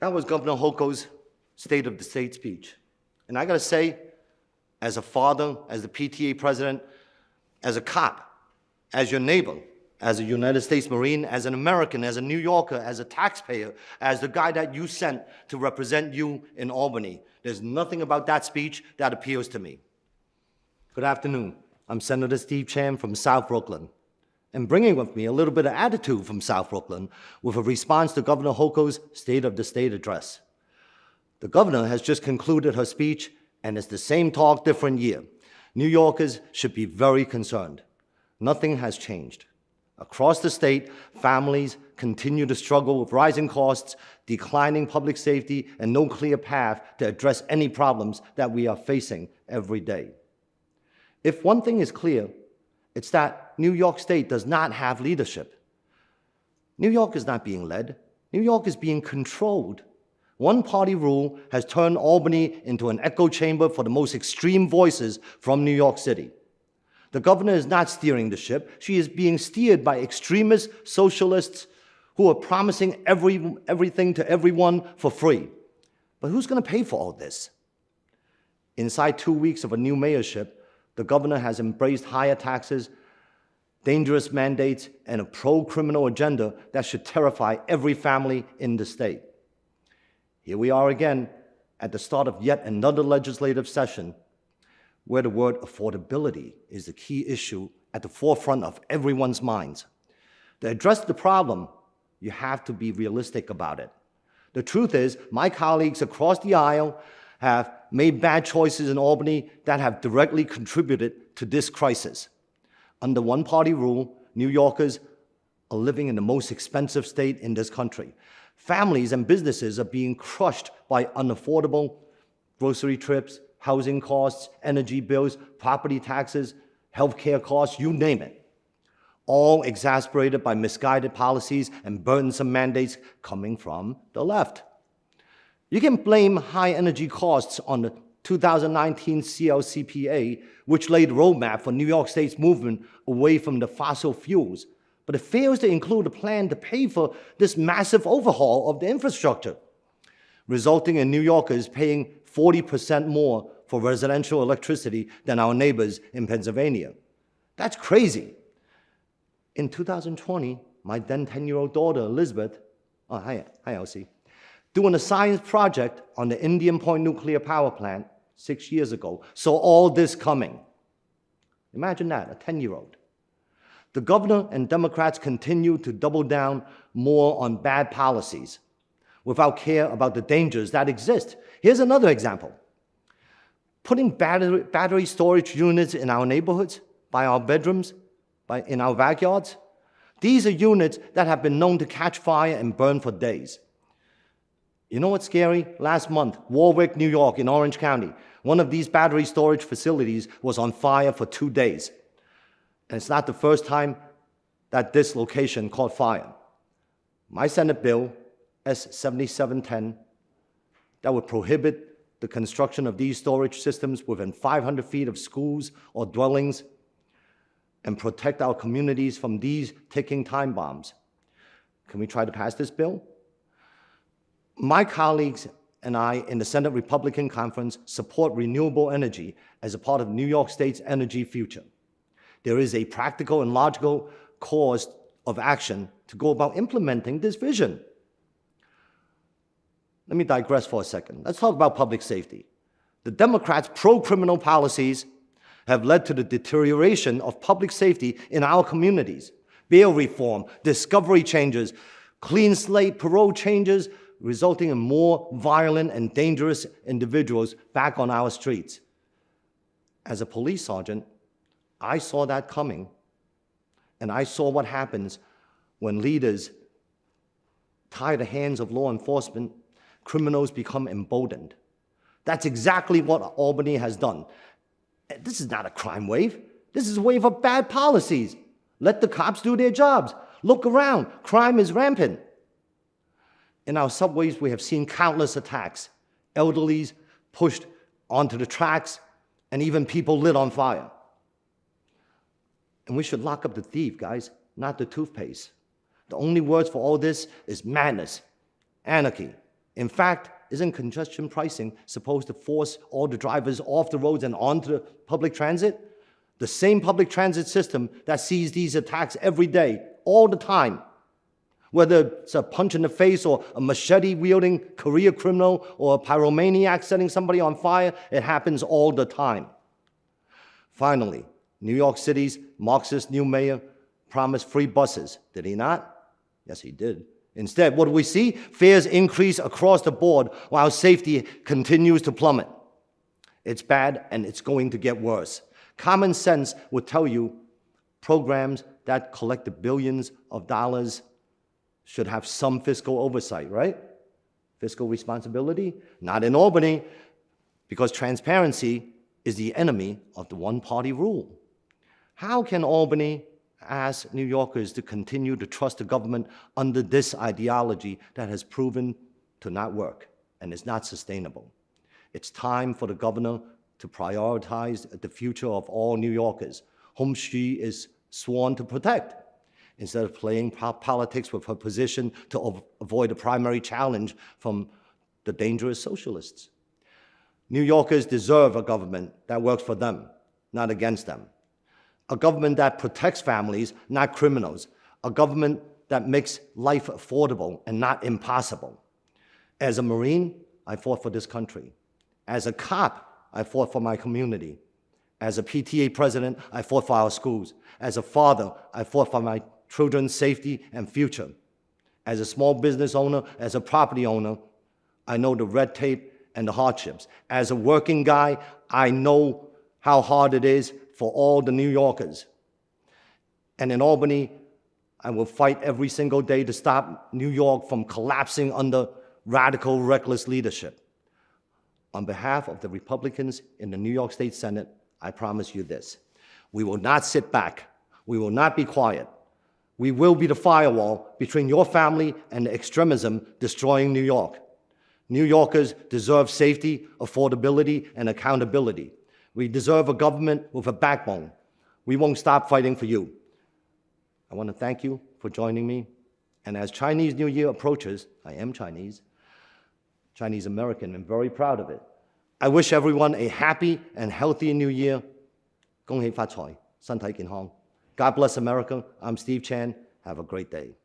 That was Governor Hochul's State of the State speech. And I gotta say, as a father, as the PTA president, as a cop, as your neighbor, as a United States Marine, as an American, as a New Yorker, as a taxpayer, as the guy that you sent to represent you in Albany, there's nothing about that speech that appeals to me. Good afternoon. I'm Senator Steve Chan from South Brooklyn, and bringing with me a little bit of attitude from South Brooklyn with a response to Governor Hochul's State of the State address. The governor has just concluded her speech, and it's the same talk, different year. New Yorkers should be very concerned. Nothing has changed. Across the state, families continue to struggle with rising costs, declining public safety, and no clear path to address any problems that we are facing every day. If one thing is clear, it's that New York State does not have leadership. New York is not being led. New York is being controlled. One-party rule has turned Albany into an echo chamber for the most extreme voices from New York City. The governor is not steering the ship. She is being steered by extremist socialists who are promising everything to everyone for free. But who's going to pay for all this? Inside 2 weeks of a new mayorship, the governor has embraced higher taxes, dangerous mandates, and a pro-criminal agenda that should terrify every family in the state. Here we are again at the start of yet another legislative session where the word affordability is the key issue at the forefront of everyone's minds. To address the problem, you have to be realistic about it. The truth is, my colleagues across the aisle have made bad choices in Albany that have directly contributed to this crisis. Under one-party rule, New Yorkers are living in the most expensive state in this country. Families and businesses are being crushed by unaffordable grocery trips, housing costs, energy bills, property taxes, healthcare costs, you name it. All exacerbated by misguided policies and burdensome mandates coming from the left. You can blame high energy costs on the 2019 CLCPA, which laid the roadmap for New York State's movement away from the fossil fuels, but it fails to include a plan to pay for this massive overhaul of the infrastructure, resulting in New Yorkers paying 40% more for residential electricity than our neighbors in Pennsylvania. That's crazy. In 2020, my then 10-year-old daughter, Elizabeth, hi Elsie, doing a science project on the Indian Point nuclear power plant 6 years ago, saw all this coming. Imagine that, a 10-year-old. The governor and Democrats continue to double down more on bad policies without care about the dangers that exist. Here's another example. Putting battery storage units in our neighborhoods, by our bedrooms, in our backyards. These are units that have been known to catch fire and burn for days. You know what's scary? Last month, Warwick, New York, in Orange County, one of these battery storage facilities was on fire for 2 days. And it's not the first time that this location caught fire. My Senate bill, S-7710, that would prohibit the construction of these storage systems within 500 feet of schools or dwellings and protect our communities from these ticking time bombs. Can we try to pass this bill? My colleagues and I in the Senate Republican Conference support renewable energy as a part of New York State's energy future. There is a practical and logical course of action to go about implementing this vision. Let me digress for a second. Let's talk about public safety. The Democrats' pro-criminal policies have led to the deterioration of public safety in our communities. Bail reform, discovery changes, clean slate parole changes, resulting in more violent and dangerous individuals back on our streets. As a police sergeant, I saw that coming, and I saw what happens when leaders tie the hands of law enforcement. Criminals become emboldened. That's exactly what Albany has done. This is not a crime wave. This is a wave of bad policies. Let the cops do their jobs. Look around. Crime is rampant. In our subways, we have seen countless attacks. Elderlies pushed onto the tracks, and even people lit on fire. And we should lock up the thief, guys, not the toothpaste. The only words for all this is madness, anarchy, In fact, isn't congestion pricing supposed to force all the drivers off the roads and onto the public transit? The same public transit system that sees these attacks every day, all the time. Whether it's a punch in the face or a machete-wielding career criminal or a pyromaniac setting somebody on fire, it happens all the time. Finally, New York City's Marxist new mayor promised free buses. Did he not? Yes, he did. Instead, what do we see? Fares increase across the board while safety continues to plummet. It's bad and it's going to get worse. Common sense would tell you programs that collect the billions of dollars should have some fiscal oversight, right? Fiscal responsibility? Not in Albany, because transparency is the enemy of the one-party rule. How can Albany ask New Yorkers to continue to trust the government under this ideology that has proven to not work and is not sustainable? It's time for the governor to prioritize the future of all New Yorkers, whom she is sworn to protect, instead of playing politics with her position to avoid a primary challenge from the dangerous socialists. New Yorkers deserve a government that works for them, not against them. A government that protects families, not criminals. A government that makes life affordable and not impossible. As a Marine, I fought for this country. As a cop, I fought for my community. As a PTA president, I fought for our schools. As a father, I fought for my children's safety and future. As a small business owner, as a property owner, I know the red tape and the hardships. As a working guy, I know how hard it is for all the New Yorkers. And in Albany, I will fight every single day to stop New York from collapsing under radical, reckless leadership. On behalf of the Republicans in the New York State Senate, I promise you this: we will not sit back. We will not be quiet. We will be the firewall between your family and the extremism destroying New York. New Yorkers deserve safety, affordability, and accountability. We deserve a government with a backbone. We won't stop fighting for you. I want to thank you for joining me. And as Chinese New Year approaches, I am Chinese American, and very proud of it. I wish everyone a happy and healthy New Year. 恭喜發財，身體健康. God bless America. I'm Steve Chan. Have a great day.